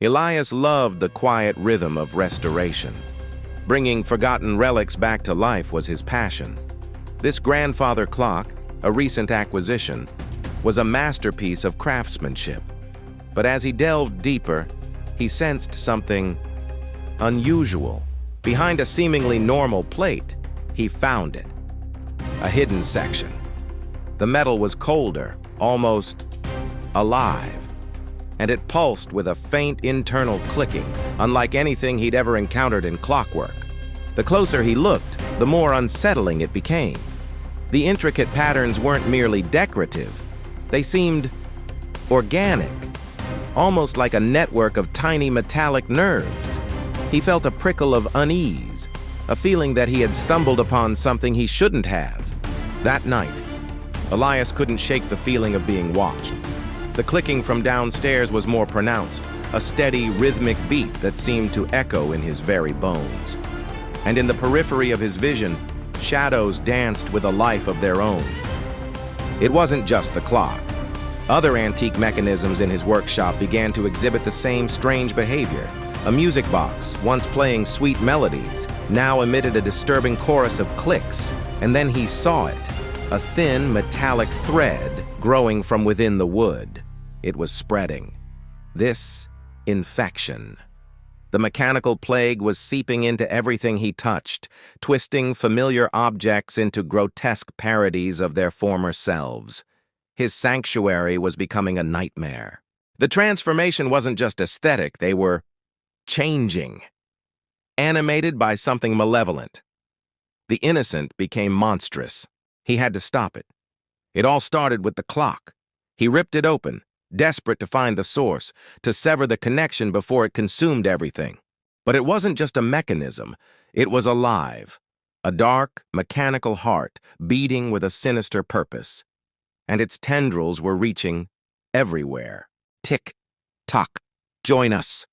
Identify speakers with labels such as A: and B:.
A: Elias loved the quiet rhythm of restoration. Bringing forgotten relics back to life was his passion. This grandfather clock, a recent acquisition, was a masterpiece of craftsmanship. But as he delved deeper, he sensed something unusual. Behind a seemingly normal plate, he found it. A hidden section. The metal was colder, almost alive, and it pulsed with a faint internal clicking, unlike anything he'd ever encountered in clockwork. The closer he looked, the more unsettling it became. The intricate patterns weren't merely decorative. They seemed organic, almost like a network of tiny metallic nerves. He felt a prickle of unease, a feeling that he had stumbled upon something he shouldn't have. That night, Elias couldn't shake the feeling of being watched. The clicking from downstairs was more pronounced, a steady, rhythmic beat that seemed to echo in his very bones. And in the periphery of his vision, shadows danced with a life of their own. It wasn't just the clock. Other antique mechanisms in his workshop began to exhibit the same strange behavior. A music box, once playing sweet melodies, now emitted a disturbing chorus of clicks, and then he saw it, a thin metallic thread growing from within the wood. It was spreading. This infection. The mechanical plague was seeping into everything he touched, twisting familiar objects into grotesque parodies of their former selves. His sanctuary was becoming a nightmare. The transformation wasn't just aesthetic, they were changing, animated by something malevolent. The innocent became monstrous. He had to stop it. It all started with the clock. He ripped it open, desperate to find the source, to sever the connection before it consumed everything. But it wasn't just a mechanism. It was alive, a dark, mechanical heart beating with a sinister purpose. And its tendrils were reaching everywhere. Tick, tock, join us.